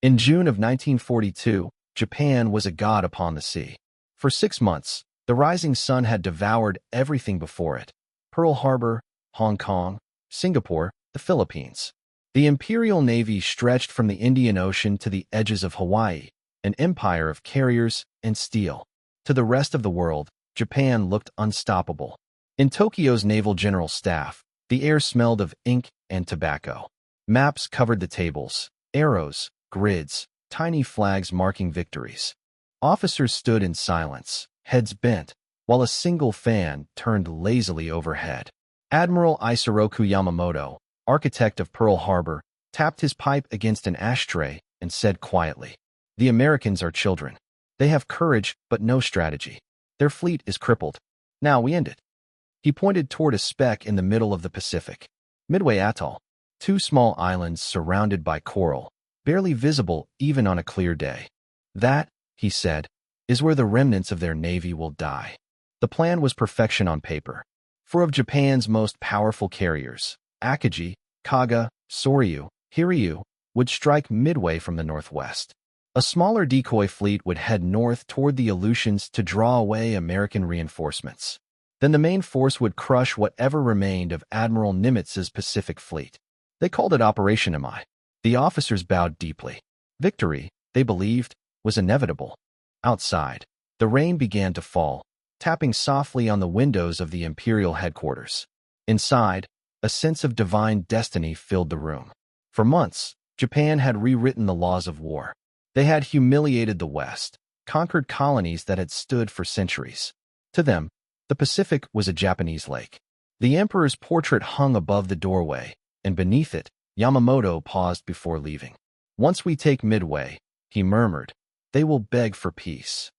In June of 1942, Japan was a god upon the sea. For 6 months, the rising sun had devoured everything before it: Pearl Harbor, Hong Kong, Singapore, the Philippines. The Imperial Navy stretched from the Indian Ocean to the edges of Hawaii, an empire of carriers and steel. To the rest of the world, Japan looked unstoppable. In Tokyo's Naval General Staff, the air smelled of ink and tobacco. Maps covered the tables, arrows, grids, tiny flags marking victories. Officers stood in silence, heads bent, while a single fan turned lazily overhead. Admiral Isoroku Yamamoto, architect of Pearl Harbor, tapped his pipe against an ashtray and said quietly, "The Americans are children. They have courage but no strategy. Their fleet is crippled. Now we end it." He pointed toward a speck in the middle of the Pacific. Midway Atoll, two small islands surrounded by coral, barely visible even on a clear day. "That," he said, "is where the remnants of their navy will die." The plan was perfection on paper. Four of Japan's most powerful carriers, Akagi, Kaga, Soryu, Hiryu, would strike midway from the northwest. A smaller decoy fleet would head north toward the Aleutians to draw away American reinforcements. Then the main force would crush whatever remained of Admiral Nimitz's Pacific Fleet. They called it Operation MI. The officers bowed deeply. Victory, they believed, was inevitable. Outside, the rain began to fall, tapping softly on the windows of the Imperial headquarters. Inside, a sense of divine destiny filled the room. For months, Japan had rewritten the laws of war. They had humiliated the West, conquered colonies that had stood for centuries. To them, the Pacific was a Japanese lake. The emperor's portrait hung above the doorway, and beneath it, Yamamoto paused before leaving. "Once we take Midway," he murmured, "they will beg for peace."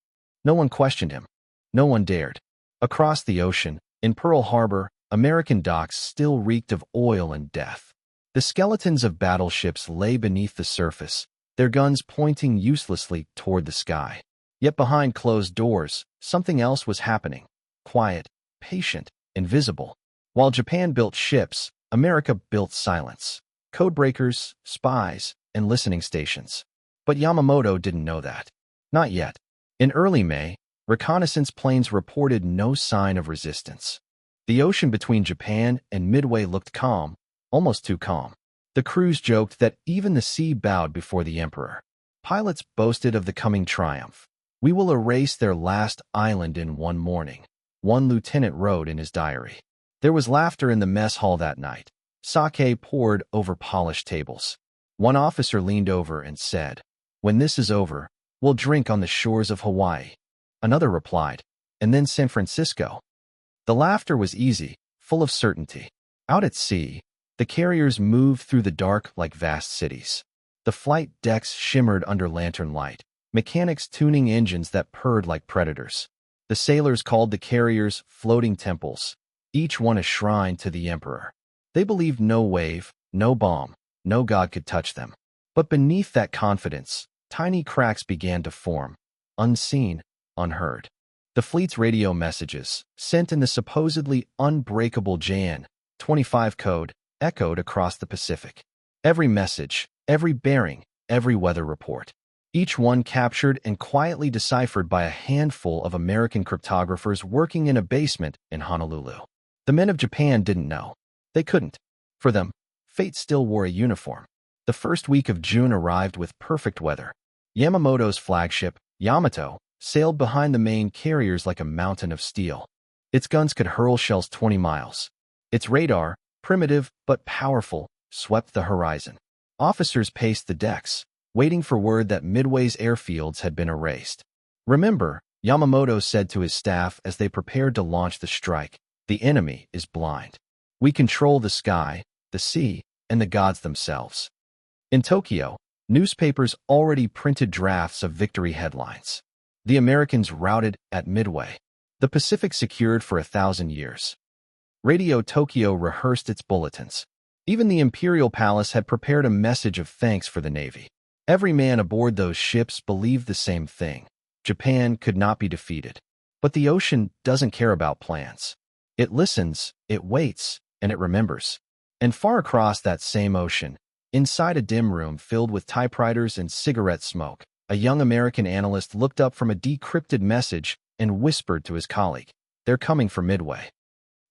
No one questioned him. No one dared. Across the ocean, in Pearl Harbor, American docks still reeked of oil and death. The skeletons of battleships lay beneath the surface, their guns pointing uselessly toward the sky. Yet behind closed doors, something else was happening. Quiet, patient, invisible. While Japan built ships, America built silence. Codebreakers, spies, and listening stations. But Yamamoto didn't know that. Not yet. In early May, reconnaissance planes reported no sign of resistance. The ocean between Japan and Midway looked calm, almost too calm. The crews joked that even the sea bowed before the emperor. Pilots boasted of the coming triumph. "We will erase their last island in one morning," one lieutenant wrote in his diary. There was laughter in the mess hall that night. Sake poured over polished tables. One officer leaned over and said, "When this is over, we'll drink on the shores of Hawaii." Another replied, "And then San Francisco." The laughter was easy, full of certainty. Out at sea, the carriers moved through the dark like vast cities. The flight decks shimmered under lantern light, mechanics tuning engines that purred like predators. The sailors called the carriers floating temples, each one a shrine to the emperor. They believed no wave, no bomb, no god could touch them. But beneath that confidence, tiny cracks began to form, unseen, unheard. The fleet's radio messages, sent in the supposedly unbreakable Jan 25 code, echoed across the Pacific. Every message, every bearing, every weather report. Each one captured and quietly deciphered by a handful of American cryptographers working in a basement in Honolulu. The men of Japan didn't know. They couldn't. For them, fate still wore a uniform. The first week of June arrived with perfect weather. Yamamoto's flagship, Yamato, sailed behind the main carriers like a mountain of steel. Its guns could hurl shells 20 miles. Its radar, primitive but powerful, swept the horizon. Officers paced the decks, waiting for word that Midway's airfields had been erased. "Remember," Yamamoto said to his staff as they prepared to launch the strike, "the enemy is blind. We control the sky, the sea, and the gods themselves." In Tokyo, newspapers already printed drafts of victory headlines. The Americans routed at Midway. The Pacific secured for 1,000 years. Radio Tokyo rehearsed its bulletins. Even the Imperial Palace had prepared a message of thanks for the Navy. Every man aboard those ships believed the same thing. Japan could not be defeated. But the ocean doesn't care about plans. It listens, it waits, and it remembers. And far across that same ocean, Inside a dim room filled with typewriters and cigarette smoke, a young American analyst looked up from a decrypted message and whispered to his colleague, "They're coming for Midway."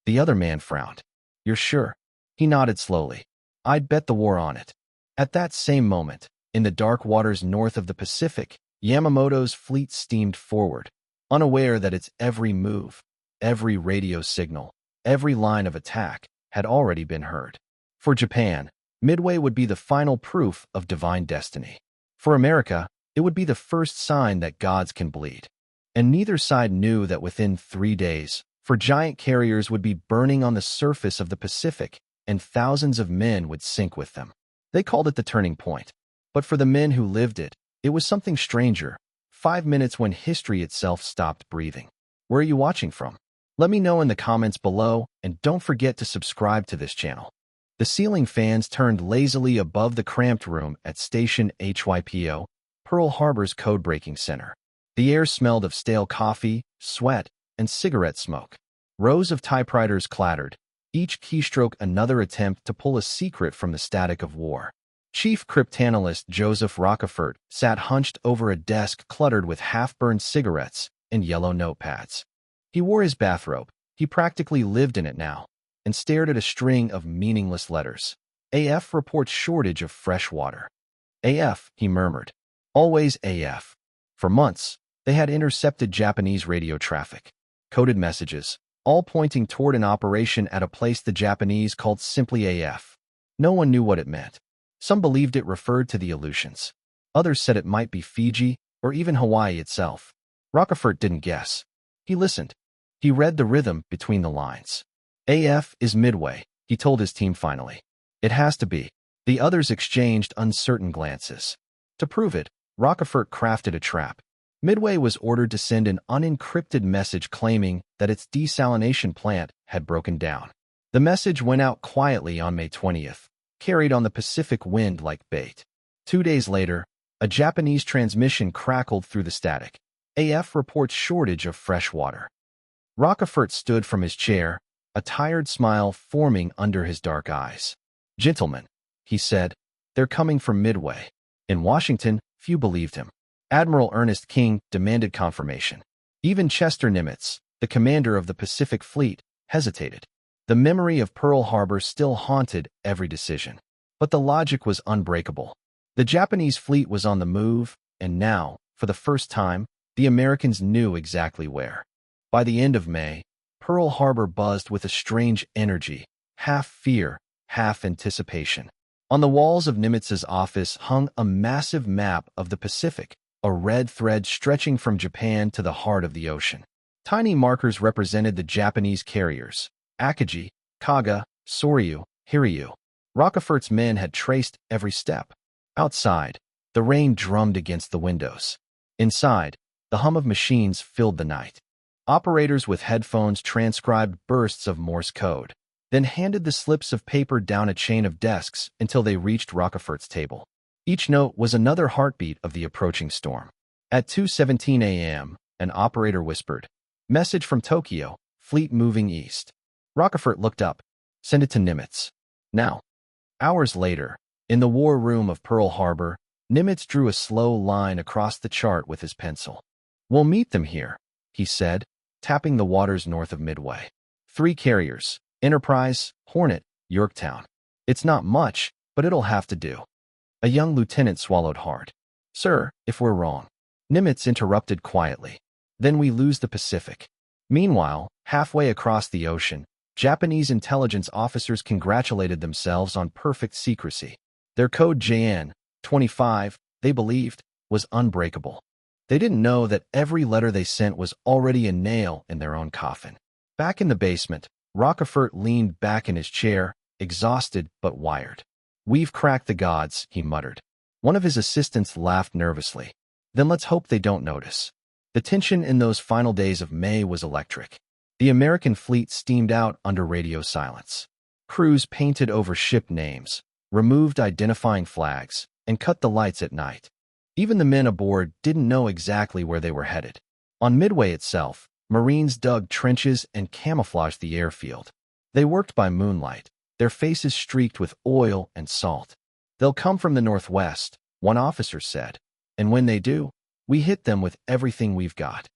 The other man frowned. "You're sure?" He nodded slowly. "I'd bet the war on it." At that same moment, in the dark waters north of the Pacific, Yamamoto's fleet steamed forward, unaware that its every move, every radio signal, every line of attack had already been heard. For Japan, Midway would be the final proof of divine destiny. For America, it would be the first sign that gods can bleed. And neither side knew that within 3 days, giant carriers would be burning on the surface of the Pacific, and thousands of men would sink with them. They called it the turning point. But for the men who lived it, it was something stranger. 5 minutes when history itself stopped breathing. Where are you watching from? Let me know in the comments below, and don't forget to subscribe to this channel. The ceiling fans turned lazily above the cramped room at Station HYPO, Pearl Harbor's code-breaking center. The air smelled of stale coffee, sweat, and cigarette smoke. Rows of typewriters clattered, each keystroke another attempt to pull a secret from the static of war. Chief cryptanalyst Joseph Rockefort sat hunched over a desk cluttered with half-burned cigarettes and yellow notepads. He wore his bathrobe, he practically lived in it now, and stared at a string of meaningless letters. AF reports shortage of fresh water. AF, he murmured. Always AF. For months, they had intercepted Japanese radio traffic. Coded messages, all pointing toward an operation at a place the Japanese called simply AF. No one knew what it meant. Some believed it referred to the Aleutians. Others said it might be Fiji or even Hawaii itself. Rockefort didn't guess. He listened. He read the rhythm between the lines. AF is Midway, he told his team finally. It has to be. The others exchanged uncertain glances. To prove it, Rockefort crafted a trap. Midway was ordered to send an unencrypted message claiming that its desalination plant had broken down. The message went out quietly on May 20th, carried on the Pacific wind like bait. 2 days later, a Japanese transmission crackled through the static. AF reports shortage of fresh water. Rockefort stood from his chair, a tired smile forming under his dark eyes. "Gentlemen," he said, "they're coming from Midway." In Washington, few believed him. Admiral Ernest King demanded confirmation. Even Chester Nimitz, the commander of the Pacific Fleet, hesitated. The memory of Pearl Harbor still haunted every decision. But the logic was unbreakable. The Japanese fleet was on the move, and now, for the first time, the Americans knew exactly where. By the end of May, Pearl Harbor buzzed with a strange energy, half fear, half anticipation. On the walls of Nimitz's office hung a massive map of the Pacific, a red thread stretching from Japan to the heart of the ocean. Tiny markers represented the Japanese carriers: Akagi, Kaga, Soryu, Hiryu. Rockefort's men had traced every step. Outside, the rain drummed against the windows. Inside, the hum of machines filled the night. Operators with headphones transcribed bursts of Morse code, then handed the slips of paper down a chain of desks until they reached Rockefort's table. Each note was another heartbeat of the approaching storm. At 2:17 a.m., an operator whispered, "Message from Tokyo, fleet moving east." Rockefort looked up. "Send it to Nimitz. Now." Hours later, in the war room of Pearl Harbor, Nimitz drew a slow line across the chart with his pencil. "We'll meet them here," he said, tapping the waters north of Midway. 3 carriers: Enterprise, Hornet, Yorktown. It's not much, but it'll have to do. A young lieutenant swallowed hard. "Sir, if we're wrong." Nimitz interrupted quietly. "Then we lose the Pacific." Meanwhile, halfway across the ocean, Japanese intelligence officers congratulated themselves on perfect secrecy. Their code JN-25, they believed, was unbreakable. They didn't know that every letter they sent was already a nail in their own coffin. Back in the basement, Rockefort leaned back in his chair, exhausted but wired. "We've cracked the gods," he muttered. One of his assistants laughed nervously. "Then let's hope they don't notice." The tension in those final days of May was electric. The American fleet steamed out under radio silence. Crews painted over ship names, removed identifying flags, and cut the lights at night. Even the men aboard didn't know exactly where they were headed. On Midway itself, Marines dug trenches and camouflaged the airfield. They worked by moonlight, their faces streaked with oil and salt. They'll come from the northwest, one officer said. And when they do, we hit them with everything we've got.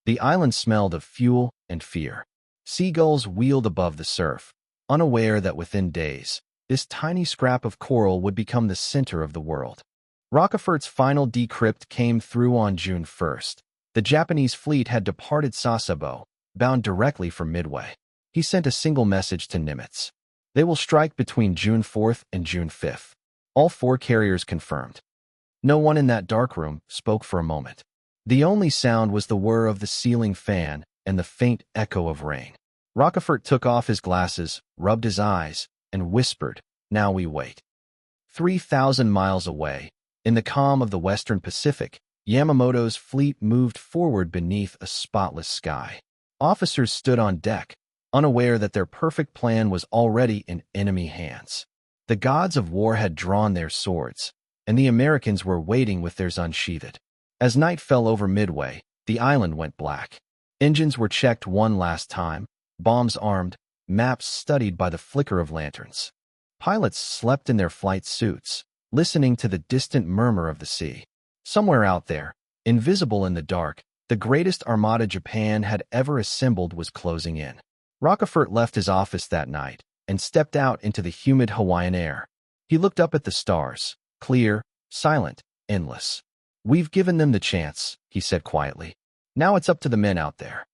The island smelled of fuel and fear. Seagulls wheeled above the surf, unaware that within days, this tiny scrap of coral would become the center of the world. Rockefeller's final decrypt came through on June 1st. The Japanese fleet had departed Sasebo, bound directly for Midway. He sent a single message to Nimitz. They will strike between June 4th and June 5th. All 4 carriers confirmed. No one in that dark room spoke for a moment. The only sound was the whir of the ceiling fan and the faint echo of rain. Rockefeller took off his glasses, rubbed his eyes, and whispered, "Now we wait." 3,000 miles away, in the calm of the Western Pacific, Yamamoto's fleet moved forward beneath a spotless sky. Officers stood on deck, unaware that their perfect plan was already in enemy hands. The gods of war had drawn their swords, and the Americans were waiting with theirs unsheathed. As night fell over Midway, the island went black. Engines were checked one last time, bombs armed, maps studied by the flicker of lanterns. Pilots slept in their flight suits, listening to the distant murmur of the sea. Somewhere out there, invisible in the dark, the greatest armada Japan had ever assembled was closing in. Rockefeller left his office that night and stepped out into the humid Hawaiian air. He looked up at the stars, clear, silent, endless. "We've given them the chance," he said quietly. "Now it's up to the men out there."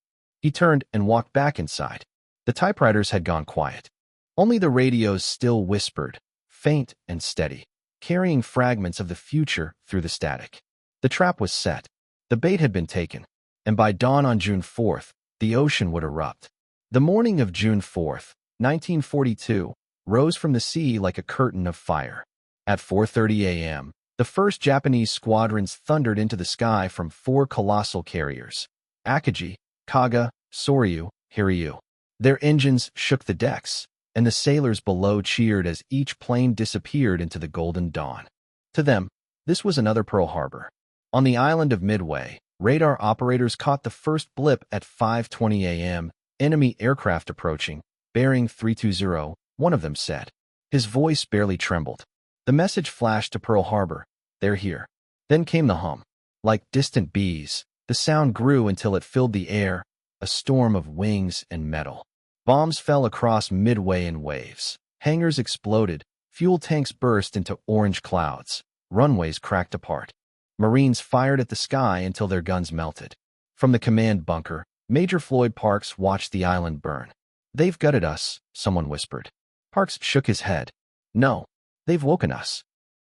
He turned and walked back inside. The typewriters had gone quiet. Only the radios still whispered, faint and steady, carrying fragments of the future through the static. The trap was set. The bait had been taken, and by dawn on June 4th, the ocean would erupt. The morning of June 4th, 1942, rose from the sea like a curtain of fire. At 4:30 a.m., the first Japanese squadrons thundered into the sky from 4 colossal carriers: Akagi, Kaga, Soryu, Hiryu. Their engines shook the decks, and the sailors below cheered as each plane disappeared into the golden dawn. To them, this was another Pearl Harbor. On the island of Midway, radar operators caught the first blip at 5:20 a.m., enemy aircraft approaching, bearing 320, one of them said. His voice barely trembled. The message flashed to Pearl Harbor, "They're here." Then came the hum. Like distant bees, the sound grew until it filled the air, a storm of wings and metal. Bombs fell across Midway in waves. Hangars exploded, fuel tanks burst into orange clouds, runways cracked apart. Marines fired at the sky until their guns melted. From the command bunker, Major Floyd Parks watched the island burn. "They've gutted us," someone whispered. Parks shook his head. "No, they've woken us."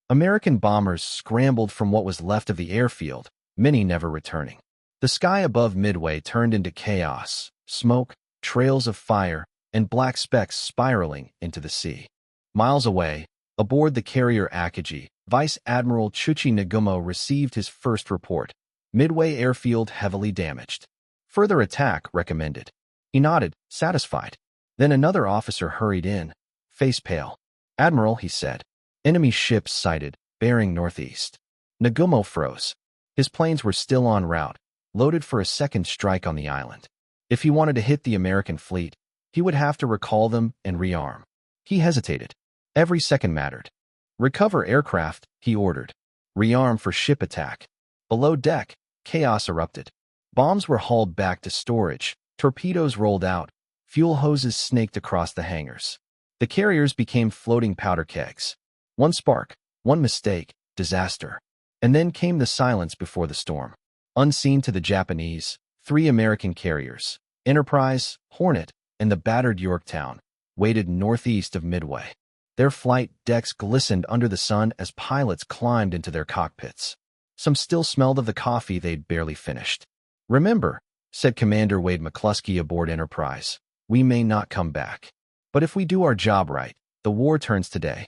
American bombers scrambled from what was left of the airfield, many never returning. The sky above Midway turned into chaos, smoke, trails of fire, and black specks spiraling into the sea. Miles away, aboard the carrier Akagi, Vice Admiral Chuchi Nagumo received his first report. Midway airfield heavily damaged. Further attack recommended. He nodded, satisfied. Then another officer hurried in, face pale. "Admiral," he said, "enemy ships sighted, bearing northeast." Nagumo froze. His planes were still en route, loaded for a second strike on the island. If he wanted to hit the American fleet, he would have to recall them and rearm. He hesitated. Every second mattered. "Recover aircraft," he ordered. "Rearm for ship attack." Below deck, chaos erupted. Bombs were hauled back to storage, torpedoes rolled out, fuel hoses snaked across the hangars. The carriers became floating powder kegs. One spark, one mistake, disaster. And then came the silence before the storm. Unseen to the Japanese, 3 American carriers, Enterprise, Hornet, and the battered Yorktown, waited northeast of Midway. Their flight decks glistened under the sun as pilots climbed into their cockpits. Some still smelled of the coffee they'd barely finished. "Remember," said Commander Wade McCluskey aboard Enterprise, "we may not come back. But if we do our job right, the war turns today."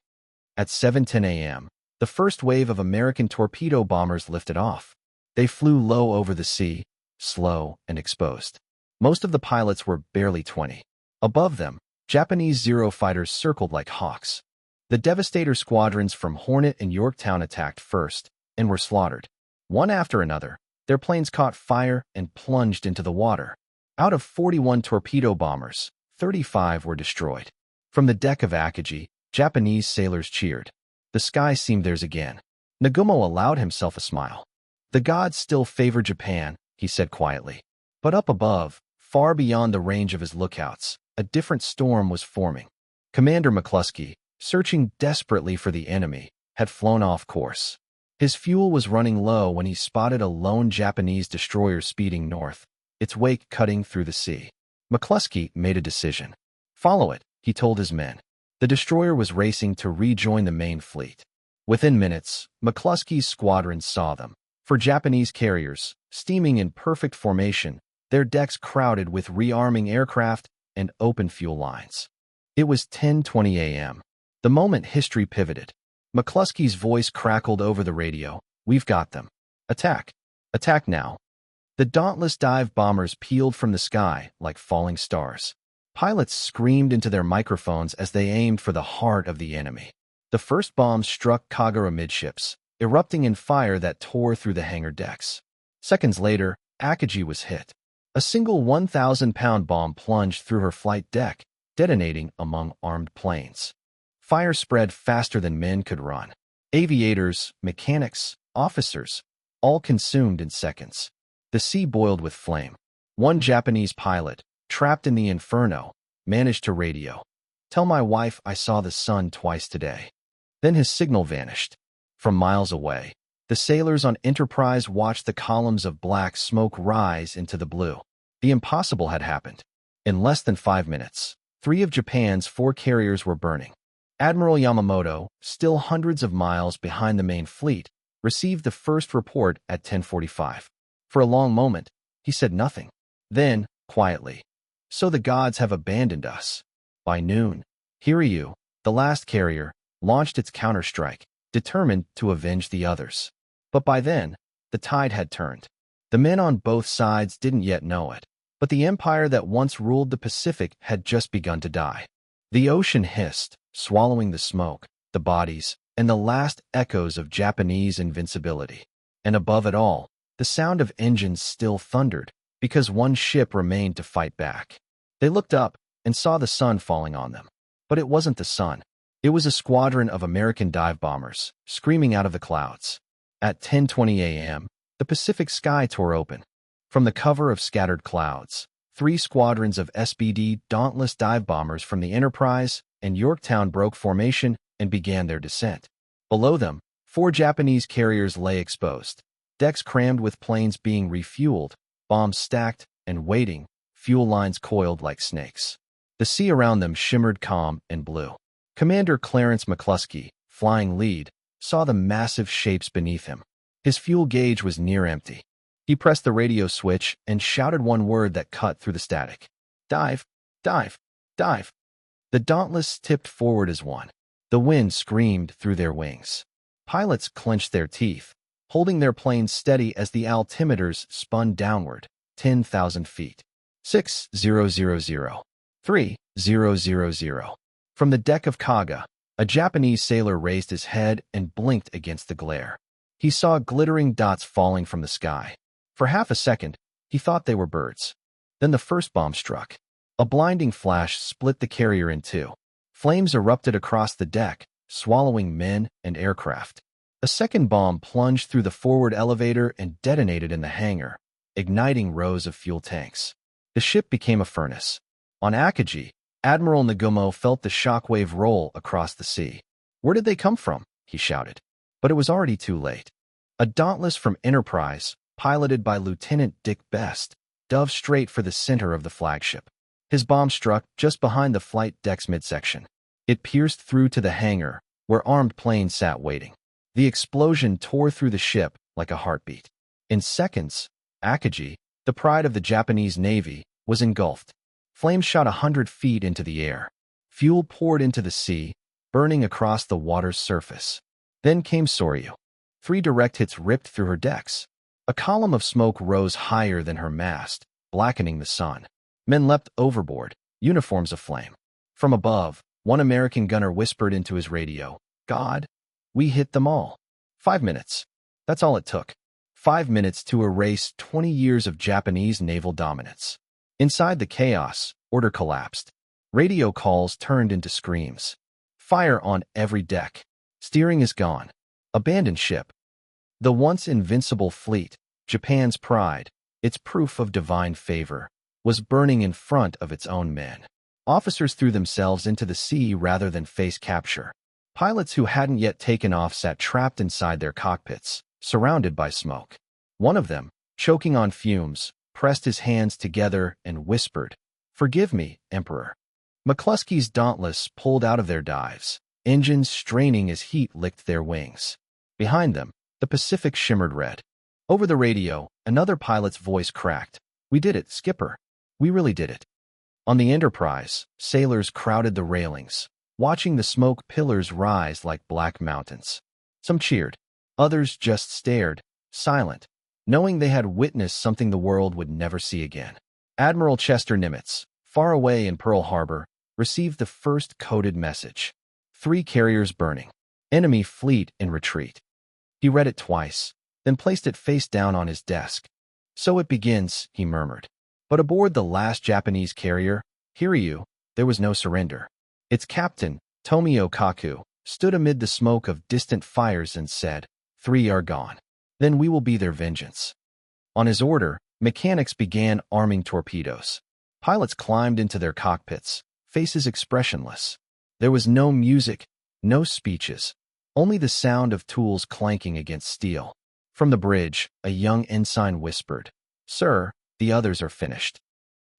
At 7:10 a.m., the first wave of American torpedo bombers lifted off. They flew low over the sea, slow and exposed. Most of the pilots were barely 20. Above them, Japanese Zero fighters circled like hawks. The Devastator squadrons from Hornet and Yorktown attacked first and were slaughtered. One after another, their planes caught fire and plunged into the water. Out of 41 torpedo bombers, 35 were destroyed. From the deck of Akagi, Japanese sailors cheered. The sky seemed theirs again. Nagumo allowed himself a smile. The gods still favor Japan, he said quietly. But up above, far beyond the range of his lookouts, a different storm was forming. Commander McCluskey, searching desperately for the enemy, had flown off course. His fuel was running low when he spotted a lone Japanese destroyer speeding north, its wake cutting through the sea. McCluskey made a decision. Follow it, he told his men. The destroyer was racing to rejoin the main fleet. Within minutes, McCluskey's squadron saw them. 4 Japanese carriers, steaming in perfect formation, their decks crowded with rearming aircraft and open fuel lines. It was 10:20 a.m. The moment history pivoted. McCluskey's voice crackled over the radio. We've got them. Attack. Attack now. The dauntless dive bombers peeled from the sky like falling stars. Pilots screamed into their microphones as they aimed for the heart of the enemy. The first bombs struck Kagura midships, erupting in fire that tore through the hangar decks. Seconds later, Akagi was hit. A single 1,000-pound bomb plunged through her flight deck, detonating among armed planes. Fire spread faster than men could run. Aviators, mechanics, officers, all consumed in seconds. The sea boiled with flame. One Japanese pilot, trapped in the inferno, managed to radio. Tell my wife I saw the sun twice today. Then his signal vanished. From miles away, the sailors on Enterprise watched the columns of black smoke rise into the blue. The impossible had happened. In less than 5 minutes, 3 of Japan's 4 carriers were burning. Admiral Yamamoto, still hundreds of miles behind the main fleet, received the first report at 10:45. For a long moment, he said nothing. Then, quietly, so the gods have abandoned us. By noon, Hiryu, the last carrier, launched its counterstrike, determined to avenge the others. But by then, the tide had turned. The men on both sides didn't yet know it, but the empire that once ruled the Pacific had just begun to die. The ocean hissed, swallowing the smoke, the bodies, and the last echoes of Japanese invincibility. And above it all, the sound of engines still thundered, because one ship remained to fight back. They looked up and saw the sun falling on them. But it wasn't the sun. It was a squadron of American dive bombers, screaming out of the clouds. At 10:20 a.m., the Pacific sky tore open. From the cover of scattered clouds, 3 squadrons of SBD dauntless dive bombers from the Enterprise and Yorktown broke formation and began their descent. Below them, 4 Japanese carriers lay exposed, decks crammed with planes being refueled, bombs stacked and waiting, fuel lines coiled like snakes. The sea around them shimmered calm and blue. Commander Clarence McCluskey, flying lead, saw the massive shapes beneath him. His fuel gauge was near empty. He pressed the radio switch and shouted one word that cut through the static. Dive, dive, dive. The Dauntless tipped forward as one. The wind screamed through their wings. Pilots clenched their teeth, holding their planes steady as the altimeters spun downward, 10,000 feet. 6,000. 3,000. From the deck of Kaga, a Japanese sailor raised his head and blinked against the glare. He saw glittering dots falling from the sky. For half a second, he thought they were birds. Then the first bomb struck. A blinding flash split the carrier in 2. Flames erupted across the deck, swallowing men and aircraft. A second bomb plunged through the forward elevator and detonated in the hangar, igniting rows of fuel tanks. The ship became a furnace. On Akagi, Admiral Nagumo felt the shockwave roll across the sea. Where did they come from? He shouted. But it was already too late. A Dauntless from Enterprise, piloted by Lieutenant Dick Best, dove straight for the center of the flagship. His bomb struck just behind the flight deck's midsection. It pierced through to the hangar, where armed planes sat waiting. The explosion tore through the ship like a heartbeat. In seconds, Akagi, the pride of the Japanese Navy, was engulfed. Flames shot 100 feet into the air. Fuel poured into the sea, burning across the water's surface. Then came Soryu. 3 direct hits ripped through her decks. A column of smoke rose higher than her mast, blackening the sun. Men leapt overboard, uniforms aflame. From above, one American gunner whispered into his radio, "God, we hit them all." 5 minutes. That's all it took. 5 minutes to erase 20 years of Japanese naval dominance. Inside the chaos, order collapsed. Radio calls turned into screams. Fire on every deck. Steering is gone. Abandoned ship. The once invincible fleet, Japan's pride, its proof of divine favor, was burning in front of its own men. Officers threw themselves into the sea rather than face capture. Pilots who hadn't yet taken off sat trapped inside their cockpits, surrounded by smoke. One of them, choking on fumes, pressed his hands together and whispered, "Forgive me, Emperor." McCluskey's Dauntless pulled out of their dives, engines straining as heat licked their wings. Behind them, the Pacific shimmered red. Over the radio, another pilot's voice cracked. "We did it, Skipper. We really did it." On the Enterprise, sailors crowded the railings, watching the smoke pillars rise like black mountains. Some cheered. Others just stared, silent, knowing they had witnessed something the world would never see again. Admiral Chester Nimitz, far away in Pearl Harbor, received the first coded message. 3 carriers burning. Enemy fleet in retreat. He read it twice, then placed it face down on his desk. "So it begins," he murmured. But aboard the last Japanese carrier, Hiryu, there was no surrender. Its captain, Tomio Kaku, stood amid the smoke of distant fires and said, "3 are gone. Then we will be their vengeance." On his order, mechanics began arming torpedoes. Pilots climbed into their cockpits, faces expressionless. There was no music, no speeches, only the sound of tools clanking against steel. From the bridge, a young ensign whispered, "Sir, the others are finished."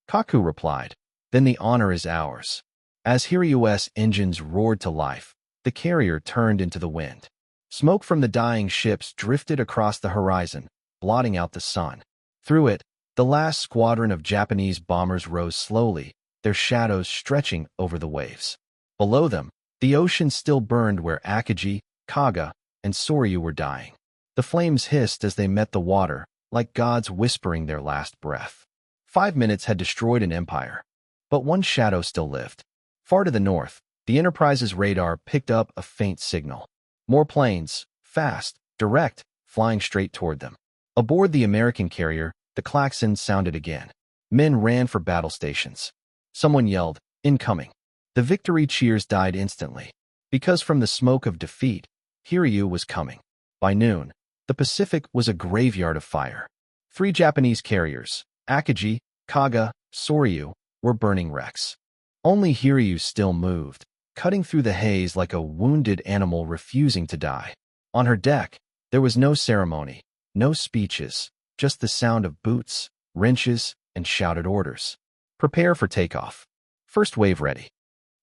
Kaku replied, "Then the honor is ours." As Hiryu's engines roared to life, the carrier turned into the wind. Smoke from the dying ships drifted across the horizon, blotting out the sun. Through it, the last squadron of Japanese bombers rose slowly, their shadows stretching over the waves. Below them, the ocean still burned where Akagi, Kaga, and Soryu were dying. The flames hissed as they met the water, like gods whispering their last breath. 5 minutes had destroyed an empire, but one shadow still lived. Far to the north, the Enterprise's radar picked up a faint signal. More planes, fast, direct, flying straight toward them. Aboard the American carrier, the klaxon sounded again. Men ran for battle stations. Someone yelled, "Incoming." The victory cheers died instantly, because from the smoke of defeat, Hiryu was coming. By noon, the Pacific was a graveyard of fire. 3 Japanese carriers, Akagi, Kaga, Soryu, were burning wrecks. Only Hiryu still moved, cutting through the haze like a wounded animal refusing to die. On her deck, there was no ceremony, no speeches, just the sound of boots, wrenches, and shouted orders. "Prepare for takeoff. First wave ready."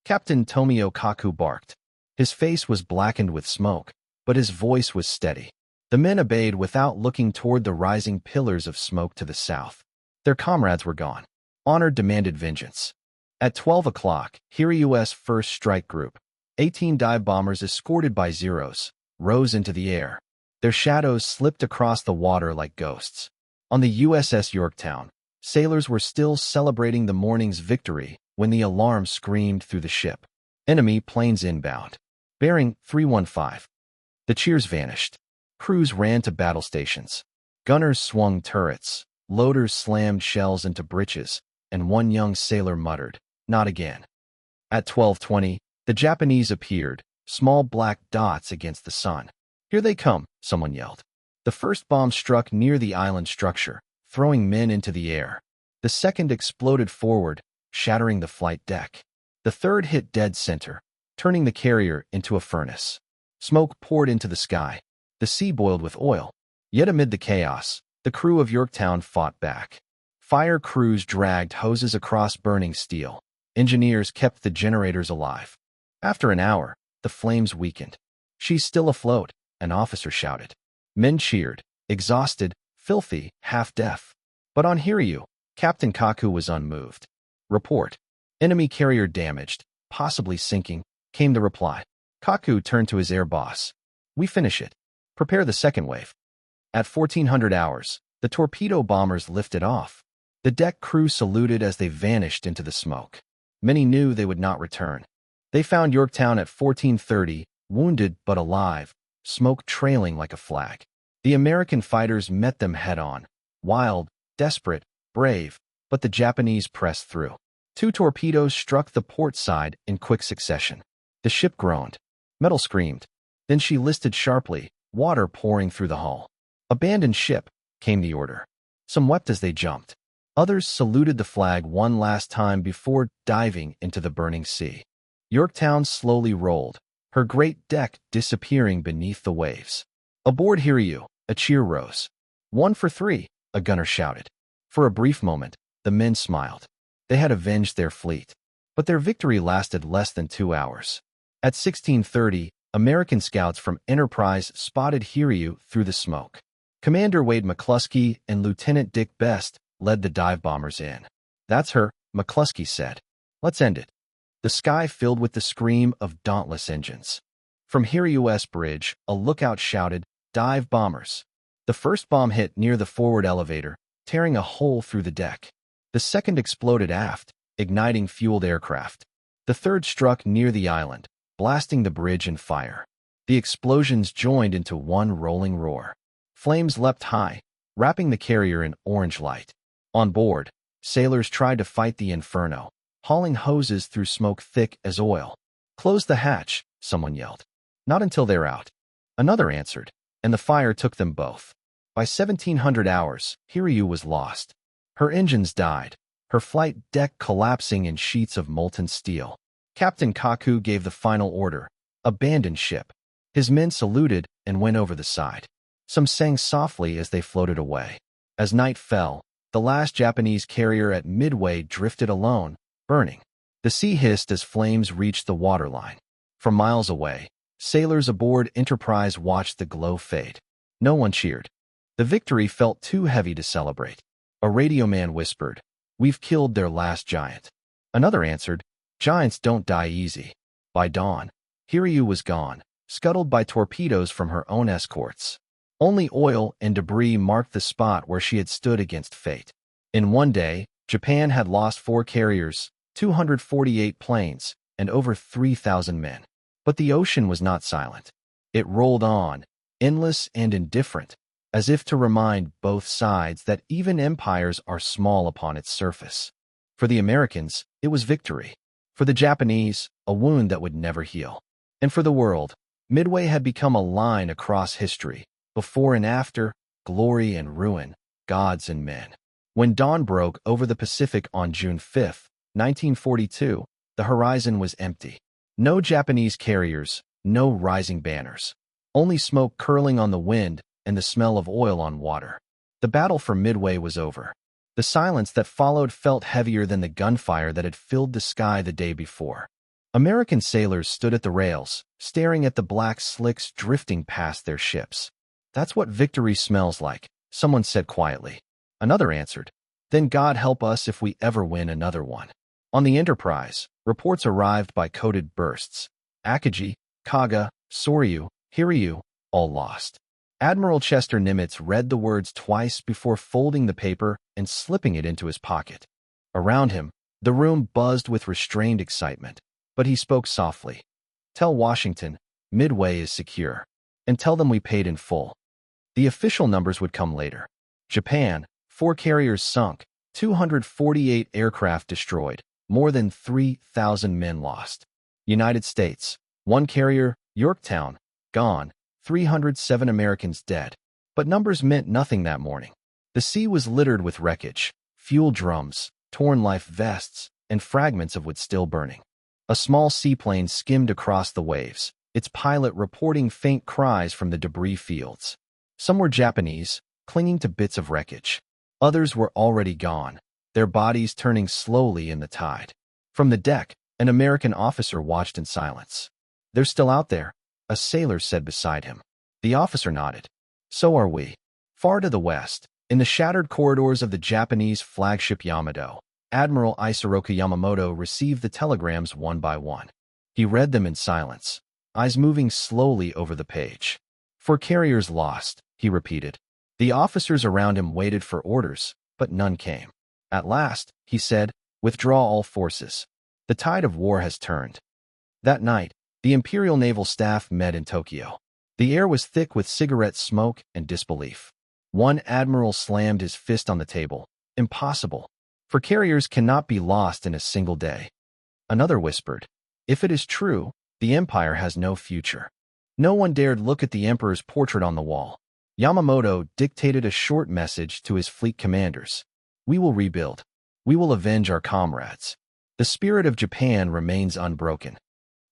Captain Tomio Kaku barked. His face was blackened with smoke, but his voice was steady. The men obeyed without looking toward the rising pillars of smoke to the south. Their comrades were gone. Honor demanded vengeance. At 12 o'clock, Hiryu's first strike group, 18 dive bombers escorted by Zeros, rose into the air. Their shadows slipped across the water like ghosts. On the USS Yorktown, sailors were still celebrating the morning's victory when the alarm screamed through the ship. "Enemy planes inbound. Bearing 315. The cheers vanished. Crews ran to battle stations. Gunners swung turrets. Loaders slammed shells into breeches, and one young sailor muttered, "Not again." At 12:20, the Japanese appeared, small black dots against the sun. "Here they come," someone yelled. The first bomb struck near the island structure, throwing men into the air. The second exploded forward, shattering the flight deck. The third hit dead center, turning the carrier into a furnace. Smoke poured into the sky. The sea boiled with oil. Yet amid the chaos, the crew of Yorktown fought back. Fire crews dragged hoses across burning steel. Engineers kept the generators alive. After an hour, the flames weakened. "She's still afloat," an officer shouted. Men cheered, exhausted, filthy, half-deaf. But on Hiryu, Captain Kaku was unmoved. "Report. Enemy carrier damaged, possibly sinking," came the reply. Kaku turned to his air boss. "We finish it. Prepare the second wave." At 1400 hours, the torpedo bombers lifted off. The deck crew saluted as they vanished into the smoke. Many knew they would not return. They found Yorktown at 1430, wounded but alive, smoke trailing like a flag. The American fighters met them head-on, wild, desperate, brave, but the Japanese pressed through. 2 torpedoes struck the port side in quick succession. The ship groaned. Metal screamed. Then she listed sharply, water pouring through the hull. "Abandon ship," came the order. Some wept as they jumped. Others saluted the flag one last time before diving into the burning sea. Yorktown slowly rolled, her great deck disappearing beneath the waves. "Aboard Hiryu," a cheer rose. "One for three," a gunner shouted. For a brief moment, the men smiled. They had avenged their fleet. But their victory lasted less than 2 hours. At 16:30, American scouts from Enterprise spotted Hiryu through the smoke. Commander Wade McCluskey and Lieutenant Dick Best led the dive bombers in. "That's her," McCluskey said. "Let's end it." The sky filled with the scream of dauntless engines. From Hiryu's bridge, a lookout shouted, "Dive bombers." The first bomb hit near the forward elevator, tearing a hole through the deck. The second exploded aft, igniting fueled aircraft. The third struck near the island, blasting the bridge in fire. The explosions joined into one rolling roar. Flames leapt high, wrapping the carrier in orange light. On board, sailors tried to fight the inferno, hauling hoses through smoke thick as oil. "Close the hatch," someone yelled. "Not until they're out." Another answered, and the fire took them both. By 1700 hours, Hiryu was lost. Her engines died, her flight deck collapsing in sheets of molten steel. Captain Kaku gave the final order, "Abandon ship." His men saluted and went over the side. Some sang softly as they floated away. As night fell, the last Japanese carrier at Midway drifted alone, burning. The sea hissed as flames reached the waterline. From miles away, sailors aboard Enterprise watched the glow fade. No one cheered. The victory felt too heavy to celebrate. A radio man whispered, "We've killed their last giant." Another answered, "Giants don't die easy." By dawn, Hiryu was gone, scuttled by torpedoes from her own escorts. Only oil and debris marked the spot where she had stood against fate. In one day, Japan had lost 4 carriers, 248 planes, and over 3,000 men. But the ocean was not silent. It rolled on, endless and indifferent, as if to remind both sides that even empires are small upon its surface. For the Americans, it was victory. For the Japanese, a wound that would never heal. And for the world, Midway had become a line across history, before and after, glory and ruin, gods and men. When dawn broke over the Pacific on June 5, 1942, the horizon was empty. No Japanese carriers, no rising banners. Only smoke curling on the wind and the smell of oil on water. The battle for Midway was over. The silence that followed felt heavier than the gunfire that had filled the sky the day before. American sailors stood at the rails, staring at the black slicks drifting past their ships. "That's what victory smells like," someone said quietly. Another answered, "Then God help us if we ever win another one." On the Enterprise, reports arrived by coded bursts. Akagi, Kaga, Soryu, Hiryu, all lost. Admiral Chester Nimitz read the words twice before folding the paper and slipping it into his pocket. Around him, the room buzzed with restrained excitement, but he spoke softly. "Tell Washington, Midway is secure, and tell them we paid in full." The official numbers would come later. Japan, 4 carriers sunk, 248 aircraft destroyed, more than 3,000 men lost. United States, 1 carrier, Yorktown, gone, 307 Americans dead. But numbers meant nothing that morning. The sea was littered with wreckage, fuel drums, torn life vests, and fragments of wood still burning. A small seaplane skimmed across the waves, its pilot reporting faint cries from the debris fields. Some were Japanese, clinging to bits of wreckage. Others were already gone, their bodies turning slowly in the tide. From the deck, an American officer watched in silence. "They're still out there," a sailor said beside him. The officer nodded. "So are we." Far to the west, in the shattered corridors of the Japanese flagship Yamato, Admiral Isoroku Yamamoto received the telegrams one by one. He read them in silence, eyes moving slowly over the page. "4 carriers lost," he repeated. The officers around him waited for orders, but none came. At last, he said, "Withdraw all forces. The tide of war has turned." That night, the Imperial Naval Staff met in Tokyo. The air was thick with cigarette smoke and disbelief. One admiral slammed his fist on the table. "Impossible. For carriers cannot be lost in a single day." Another whispered, "If it is true, the empire has no future." No one dared look at the emperor's portrait on the wall. Yamamoto dictated a short message to his fleet commanders. We will rebuild. We will avenge our comrades. The spirit of Japan remains unbroken.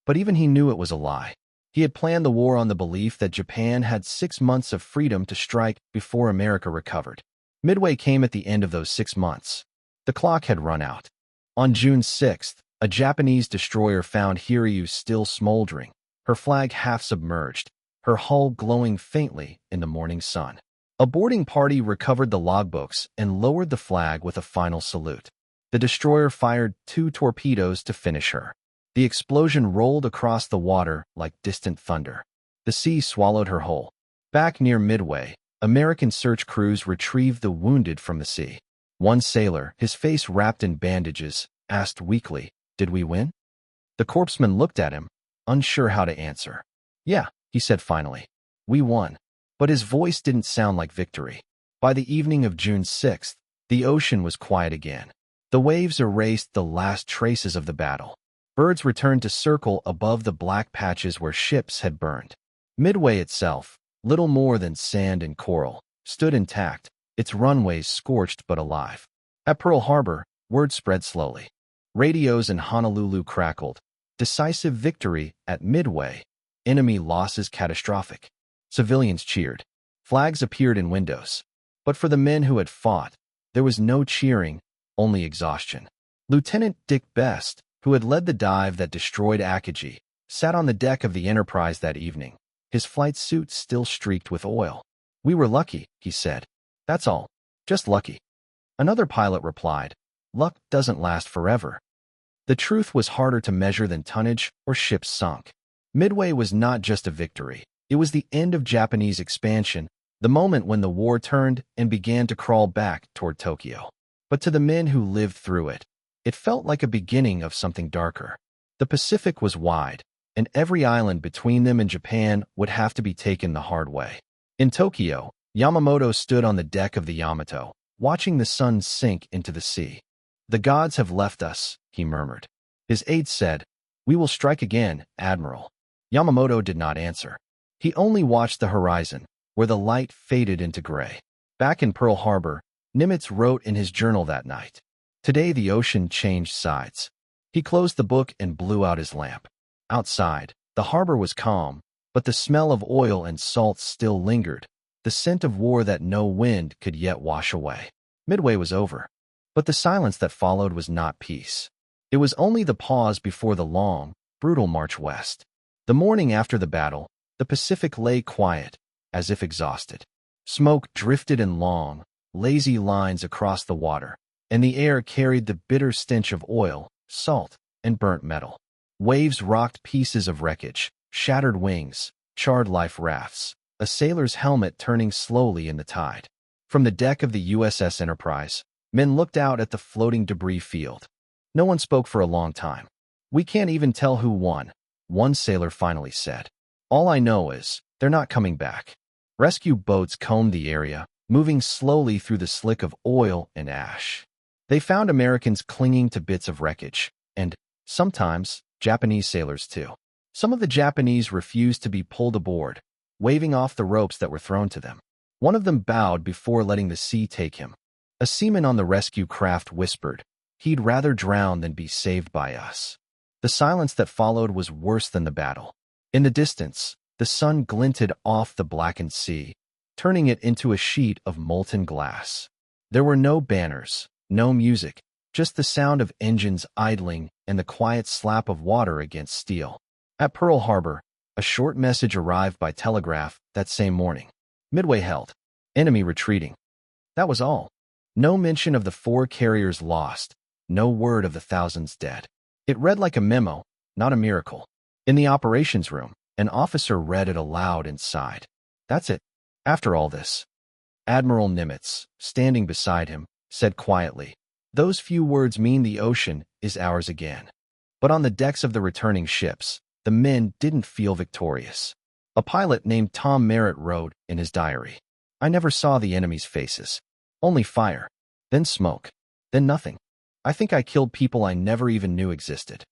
But even he knew it was a lie. He had planned the war on the belief that Japan had 6 months of freedom to strike before America recovered. Midway came at the end of those 6 months. The clock had run out. On June 6th, a Japanese destroyer found Hiryu still smoldering, her flag half submerged, her hull glowing faintly in the morning sun. A boarding party recovered the logbooks and lowered the flag with a final salute. The destroyer fired 2 torpedoes to finish her. The explosion rolled across the water like distant thunder. The sea swallowed her whole. Back near Midway, American search crews retrieved the wounded from the sea. One sailor, his face wrapped in bandages, asked weakly, "Did we win?" The corpsman looked at him, unsure how to answer. "Yeah," he said finally. "We won." But his voice didn't sound like victory. By the evening of June 6th, the ocean was quiet again. The waves erased the last traces of the battle. Birds returned to circle above the black patches where ships had burned. Midway itself, little more than sand and coral, stood intact, its runways scorched but alive. At Pearl Harbor, word spread slowly. Radios in Honolulu crackled. Decisive victory at Midway. Enemy losses catastrophic. Civilians cheered. Flags appeared in windows. But for the men who had fought, there was no cheering, only exhaustion. Lieutenant Dick Best, who had led the dive that destroyed Akagi, sat on the deck of the Enterprise that evening, his flight suit still streaked with oil. "We were lucky," he said. "That's all. Just lucky." Another pilot replied, "Luck doesn't last forever." The truth was harder to measure than tonnage or ships sunk. Midway was not just a victory. It was the end of Japanese expansion, the moment when the war turned and began to crawl back toward Tokyo. But to the men who lived through it, it felt like a beginning of something darker. The Pacific was wide, and every island between them and Japan would have to be taken the hard way. In Tokyo, Yamamoto stood on the deck of the Yamato, watching the sun sink into the sea. "The gods have left us," he murmured. His aide said, "We will strike again, Admiral." Yamamoto did not answer. He only watched the horizon, where the light faded into gray. Back in Pearl Harbor, Nimitz wrote in his journal that night, "Today the ocean changed sides." He closed the book and blew out his lamp. Outside, the harbor was calm, but the smell of oil and salt still lingered, the scent of war that no wind could yet wash away. Midway was over, but the silence that followed was not peace. It was only the pause before the long, brutal march west. The morning after the battle, the Pacific lay quiet, as if exhausted. Smoke drifted in long, lazy lines across the water, and the air carried the bitter stench of oil, salt, and burnt metal. Waves rocked pieces of wreckage, shattered wings, charred life rafts, a sailor's helmet turning slowly in the tide. From the deck of the USS Enterprise, men looked out at the floating debris field. No one spoke for a long time. "We can't even tell who won," one sailor finally said. "All I know is, they're not coming back." Rescue boats combed the area, moving slowly through the slick of oil and ash. They found Americans clinging to bits of wreckage, and, sometimes, Japanese sailors too. Some of the Japanese refused to be pulled aboard, waving off the ropes that were thrown to them. One of them bowed before letting the sea take him. A seaman on the rescue craft whispered, "He'd rather drown than be saved by us." The silence that followed was worse than the battle. In the distance, the sun glinted off the blackened sea, turning it into a sheet of molten glass. There were no banners, no music, just the sound of engines idling and the quiet slap of water against steel. At Pearl Harbor, a short message arrived by telegraph that same morning. Midway held. Enemy retreating. That was all. No mention of the 4 carriers lost, no word of the thousands dead. It read like a memo, not a miracle. In the operations room, an officer read it aloud and sighed. "That's it. After all this." Admiral Nimitz, standing beside him, said quietly, "Those few words mean the ocean is ours again." But on the decks of the returning ships, the men didn't feel victorious. A pilot named Tom Merritt wrote in his diary, "I never saw the enemy's faces. Only fire. Then smoke. Then nothing. I think I killed people I never even knew existed."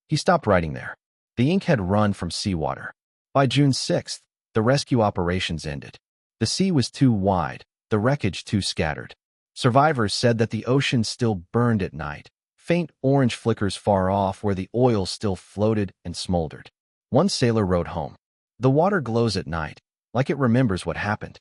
He stopped writing there. The ink had run from seawater. By June 6th, the rescue operations ended. The sea was too wide, the wreckage too scattered. Survivors said that the ocean still burned at night, faint orange flickers far off where the oil still floated and smoldered. One sailor wrote home, "The water glows at night, like it remembers what happened."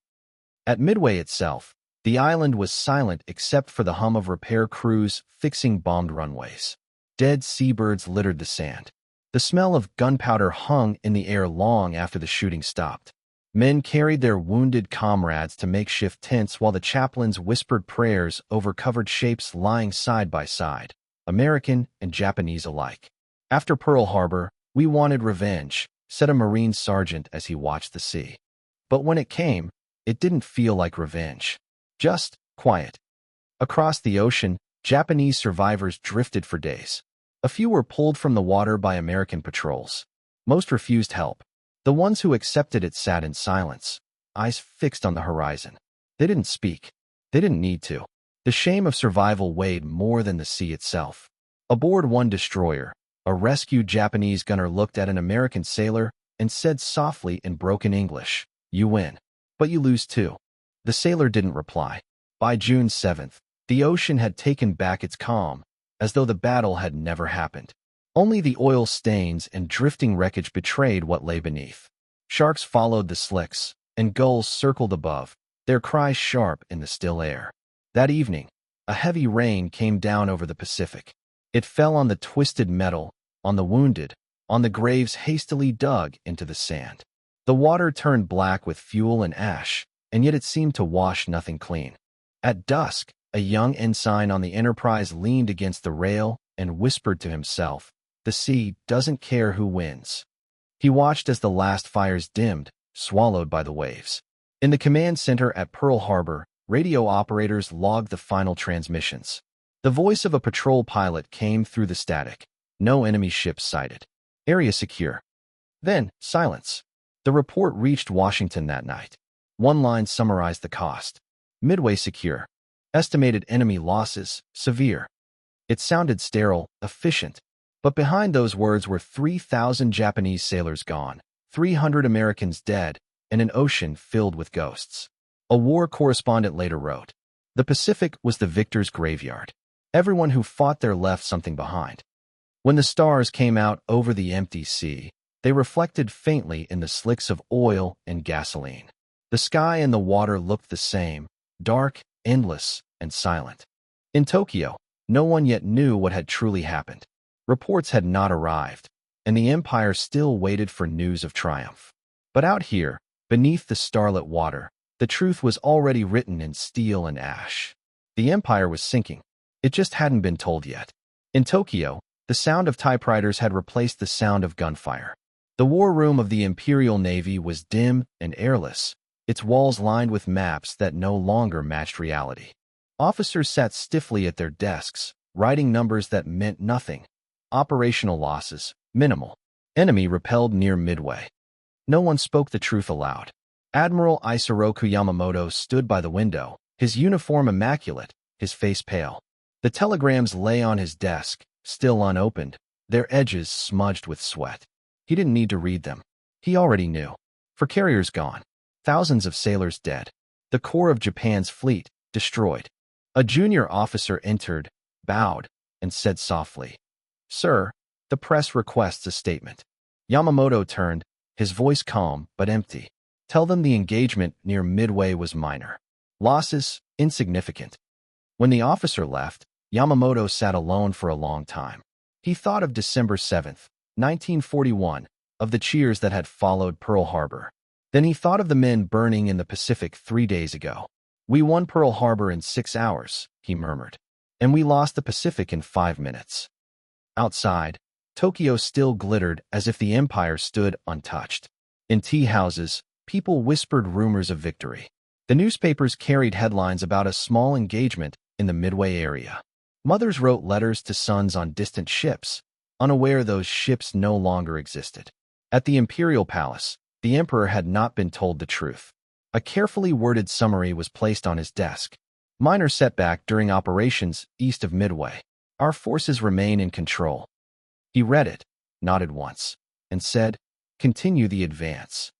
At Midway itself, the island was silent except for the hum of repair crews fixing bombed runways. Dead seabirds littered the sand. The smell of gunpowder hung in the air long after the shooting stopped. Men carried their wounded comrades to makeshift tents while the chaplains whispered prayers over covered shapes lying side by side, American and Japanese alike. "After Pearl Harbor, we wanted revenge," said a Marine sergeant as he watched the sea. But when it came, it didn't feel like revenge. Just quiet. Across the ocean, Japanese survivors drifted for days. A few were pulled from the water by American patrols. Most refused help. The ones who accepted it sat in silence, eyes fixed on the horizon. They didn't speak. They didn't need to. The shame of survival weighed more than the sea itself. Aboard one destroyer, a rescued Japanese gunner looked at an American sailor and said softly in broken English, "You win, but you lose too." The sailor didn't reply. By June 7th, the ocean had taken back its calm, as though the battle had never happened. Only the oil stains and drifting wreckage betrayed what lay beneath. Sharks followed the slicks, and gulls circled above, their cries sharp in the still air. That evening, a heavy rain came down over the Pacific. It fell on the twisted metal, on the wounded, on the graves hastily dug into the sand. The water turned black with fuel and ash, and yet it seemed to wash nothing clean. At dusk, a young ensign on the Enterprise leaned against the rail and whispered to himself, "The sea doesn't care who wins." He watched as the last fires dimmed, swallowed by the waves. In the command center at Pearl Harbor, radio operators logged the final transmissions. The voice of a patrol pilot came through the static. "No enemy ships sighted. Area secure." Then, silence. The report reached Washington that night. One line summarized the cost. "Midway secure. Estimated enemy losses, severe." It sounded sterile, efficient. But behind those words were 3,000 Japanese sailors gone, 300 Americans dead, and an ocean filled with ghosts. A war correspondent later wrote, "The Pacific was the victor's graveyard. Everyone who fought there left something behind." When the stars came out over the empty sea, they reflected faintly in the slicks of oil and gasoline. The sky and the water looked the same, dark, endless, and silent. In Tokyo, no one yet knew what had truly happened. Reports had not arrived, and the empire still waited for news of triumph. But out here, beneath the starlit water, the truth was already written in steel and ash. The empire was sinking. It just hadn't been told yet. In Tokyo, the sound of typewriters had replaced the sound of gunfire. The war room of the Imperial Navy was dim and airless, its walls lined with maps that no longer matched reality. Officers sat stiffly at their desks, writing numbers that meant nothing. Operational losses, minimal. Enemy repelled near Midway. No one spoke the truth aloud. Admiral Isoroku Yamamoto stood by the window, his uniform immaculate, his face pale. The telegrams lay on his desk, still unopened, their edges smudged with sweat. He didn't need to read them. He already knew. For carriers gone. Thousands of sailors dead. The core of Japan's fleet, destroyed. A junior officer entered, bowed, and said softly, "Sir, the press requests a statement." Yamamoto turned, his voice calm but empty. "Tell them the engagement near Midway was minor. Losses, insignificant." When the officer left, Yamamoto sat alone for a long time. He thought of December 7th, 1941, of the cheers that had followed Pearl Harbor. Then he thought of the men burning in the Pacific 3 days ago. "We won Pearl Harbor in 6 hours," he murmured, "and we lost the Pacific in 5 minutes." Outside, Tokyo still glittered as if the empire stood untouched. In tea houses, people whispered rumors of victory. The newspapers carried headlines about a small engagement in the Midway area. Mothers wrote letters to sons on distant ships, unaware those ships no longer existed. At the Imperial Palace, the emperor had not been told the truth. A carefully worded summary was placed on his desk. "Minor setback during operations east of Midway. Our forces remain in control." He read it, nodded once, and said, continue the advance.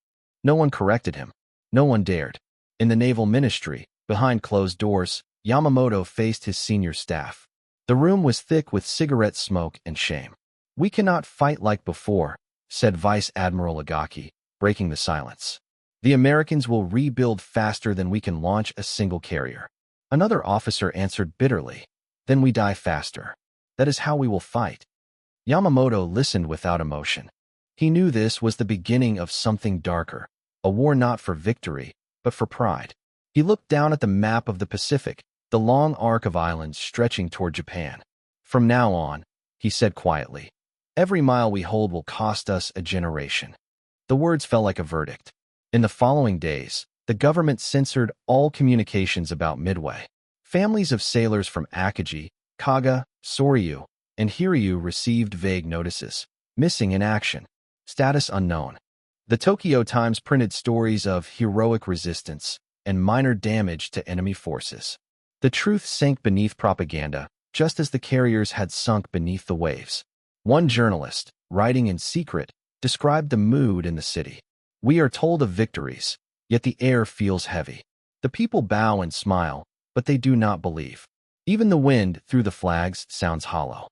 No one corrected him. No one dared. In the naval ministry, behind closed doors, Yamamoto faced his senior staff. The room was thick with cigarette smoke and shame. "We cannot fight like before," said Vice Admiral Agaki, breaking the silence. "The Americans will rebuild faster than we can launch a single carrier." Another officer answered bitterly, "Then we die faster. That is how we will fight." Yamamoto listened without emotion. He knew this was the beginning of something darker, a war not for victory, but for pride. He looked down at the map of the Pacific, the long arc of islands stretching toward Japan. "From now on," he said quietly, "every mile we hold will cost us a generation." The words fell like a verdict. In the following days, the government censored all communications about Midway. Families of sailors from Akagi, Kaga, Soryu, and Hiryu received vague notices: "Missing in action. Status unknown." The Tokyo Times printed stories of heroic resistance and minor damage to enemy forces. The truth sank beneath propaganda, just as the carriers had sunk beneath the waves. One journalist, writing in secret, described the mood in the city. "We are told of victories, yet the air feels heavy. The people bow and smile, but they do not believe. Even the wind through the flags sounds hollow."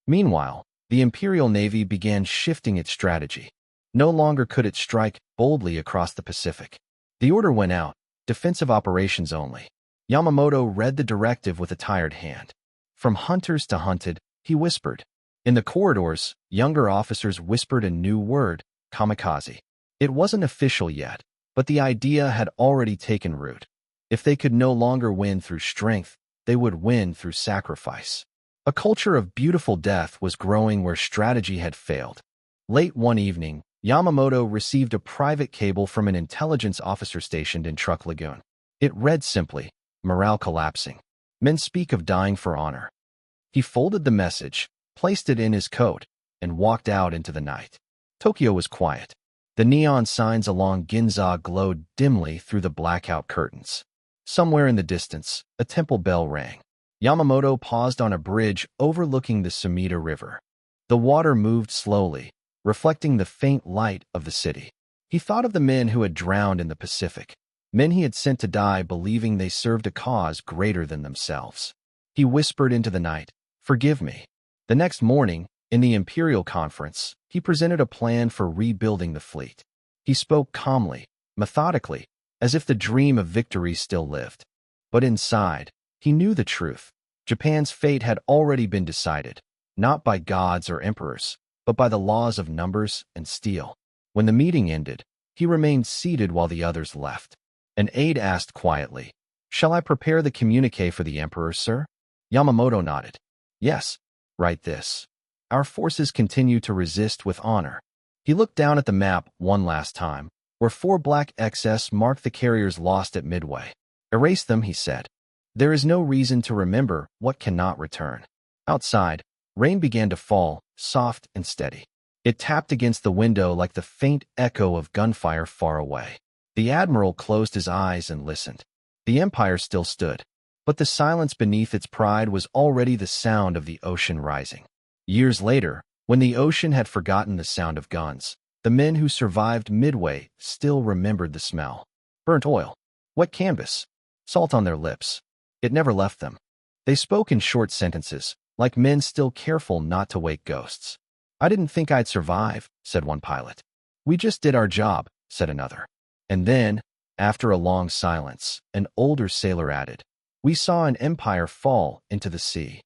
Meanwhile, the Imperial Navy began shifting its strategy. No longer could it strike boldly across the Pacific. The order went out: defensive operations only. Yamamoto read the directive with a tired hand. "From hunters to hunted," he whispered. In the corridors, younger officers whispered a new word: kamikaze. It wasn't official yet, but the idea had already taken root. If they could no longer win through strength, they would win through sacrifice. A culture of beautiful death was growing where strategy had failed. Late one evening, Yamamoto received a private cable from an intelligence officer stationed in Truk Lagoon. It read simply, "Morale collapsing. Men speak of dying for honor." He folded the message, placed it in his coat, and walked out into the night. Tokyo was quiet. The neon signs along Ginza glowed dimly through the blackout curtains. Somewhere in the distance, a temple bell rang. Yamamoto paused on a bridge overlooking the Sumida River. The water moved slowly, reflecting the faint light of the city. He thought of the men who had drowned in the Pacific, men he had sent to die believing they served a cause greater than themselves. He whispered into the night, "Forgive me." The next morning, in the Imperial Conference, he presented a plan for rebuilding the fleet. He spoke calmly, methodically, as if the dream of victory still lived. But inside, he knew the truth. Japan's fate had already been decided, not by gods or emperors, but by the laws of numbers and steel. When the meeting ended, he remained seated while the others left. An aide asked quietly, "Shall I prepare the communique for the emperor, sir?" Yamamoto nodded. "Yes, write this: Our forces continue to resist with honor." He looked down at the map one last time, where 4 black XS marked the carriers lost at Midway. "Erase them," he said. "There is no reason to remember what cannot return." Outside, rain began to fall, soft and steady. It tapped against the window like the faint echo of gunfire far away. The admiral closed his eyes and listened. The empire still stood, but the silence beneath its pride was already the sound of the ocean rising. Years later, when the ocean had forgotten the sound of guns, the men who survived Midway still remembered the smell. Burnt oil, wet canvas, salt on their lips. It never left them. They spoke in short sentences, like men still careful not to wake ghosts. "I didn't think I'd survive," said one pilot. "We just did our job," said another. And then, after a long silence, an older sailor added, "We saw an empire fall into the sea."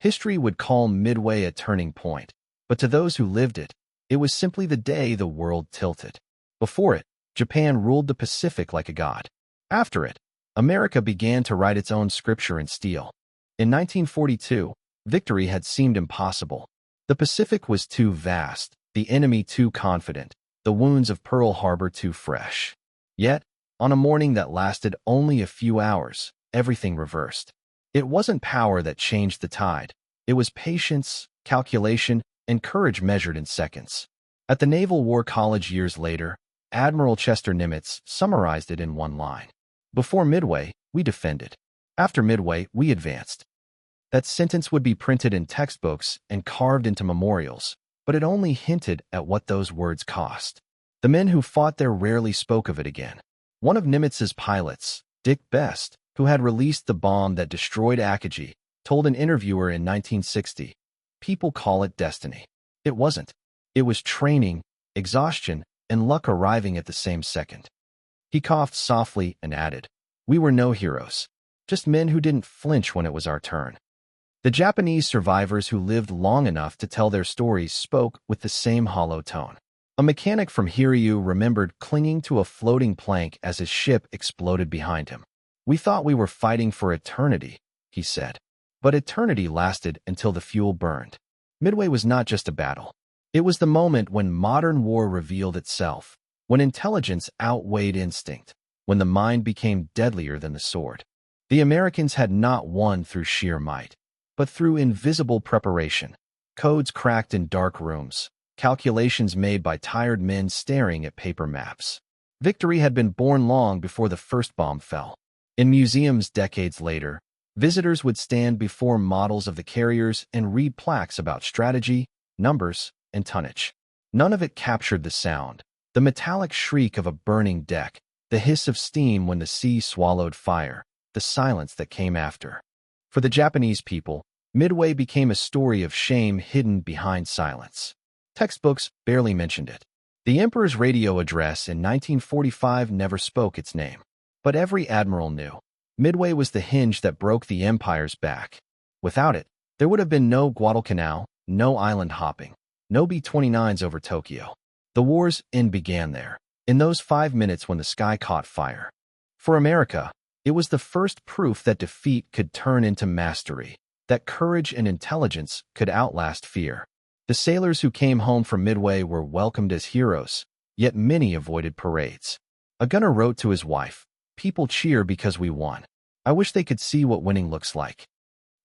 History would call Midway a turning point, but to those who lived it, it was simply the day the world tilted. Before it, Japan ruled the Pacific like a god. After it, America began to write its own scripture in steel. In 1942, victory had seemed impossible. The Pacific was too vast, the enemy too confident, the wounds of Pearl Harbor too fresh. Yet, on a morning that lasted only a few hours, everything reversed. It wasn't power that changed the tide. It was patience, calculation, and courage measured in seconds. At the Naval War College years later, Admiral Chester Nimitz summarized it in one line: "Before Midway, we defended. After Midway, we advanced." That sentence would be printed in textbooks and carved into memorials, but it only hinted at what those words cost. The men who fought there rarely spoke of it again. One of Nimitz's pilots, Dick Best, who had released the bomb that destroyed Akagi, told an interviewer in 1960, "People call it destiny. It wasn't. It was training, exhaustion, and luck arriving at the same second." He coughed softly and added, "We were no heroes, just men who didn't flinch when it was our turn." The Japanese survivors who lived long enough to tell their stories spoke with the same hollow tone. A mechanic from Hiryu remembered clinging to a floating plank as his ship exploded behind him. "We thought we were fighting for eternity," he said. But eternity lasted until the fuel burned. Midway was not just a battle. It was the moment when modern war revealed itself, when intelligence outweighed instinct, when the mind became deadlier than the sword. The Americans had not won through sheer might, but through invisible preparation. Codes cracked in dark rooms, calculations made by tired men staring at paper maps. Victory had been born long before the first bomb fell. In museums decades later, visitors would stand before models of the carriers and read plaques about strategy, numbers, and tonnage. None of it captured the sound, the metallic shriek of a burning deck, the hiss of steam when the sea swallowed fire, the silence that came after. For the Japanese people, Midway became a story of shame hidden behind silence. Textbooks barely mentioned it. The Emperor's radio address in 1945 never spoke its name. But every admiral knew. Midway was the hinge that broke the empire's back. Without it, there would have been no Guadalcanal, no island hopping, no B-29s over Tokyo. The war's end began there, in those 5 minutes when the sky caught fire. For America, it was the first proof that defeat could turn into mastery, that courage and intelligence could outlast fear. The sailors who came home from Midway were welcomed as heroes, yet many avoided parades. A gunner wrote to his wife, "People cheer because we won. I wish they could see what winning looks like."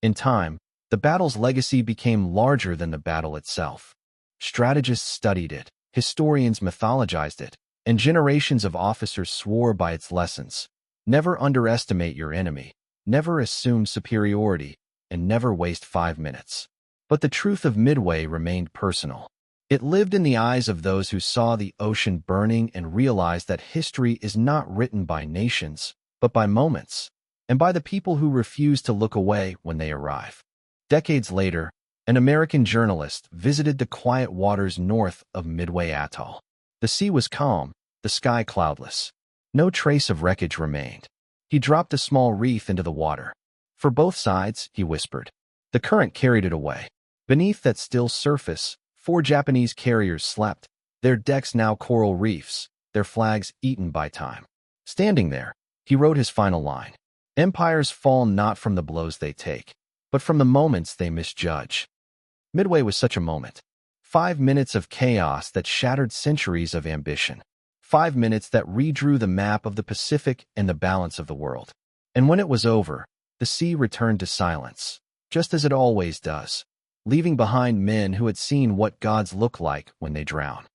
In time, the battle's legacy became larger than the battle itself. Strategists studied it, historians mythologized it, and generations of officers swore by its lessons. Never underestimate your enemy, never assume superiority, and never waste 5 minutes. But the truth of Midway remained personal. It lived in the eyes of those who saw the ocean burning and realized that history is not written by nations, but by moments, and by the people who refuse to look away when they arrive. Decades later, an American journalist visited the quiet waters north of Midway Atoll. The sea was calm, the sky cloudless. No trace of wreckage remained. He dropped a small wreath into the water. "For both sides," he whispered. The current carried it away. Beneath that still surface, 4 Japanese carriers slept, their decks now coral reefs, their flags eaten by time. Standing there, he wrote his final line. "Empires fall not from the blows they take, but from the moments they misjudge." Midway was such a moment. 5 minutes of chaos that shattered centuries of ambition. 5 minutes that redrew the map of the Pacific and the balance of the world. And when it was over, the sea returned to silence, just as it always does, leaving behind men who had seen what gods look like when they drown.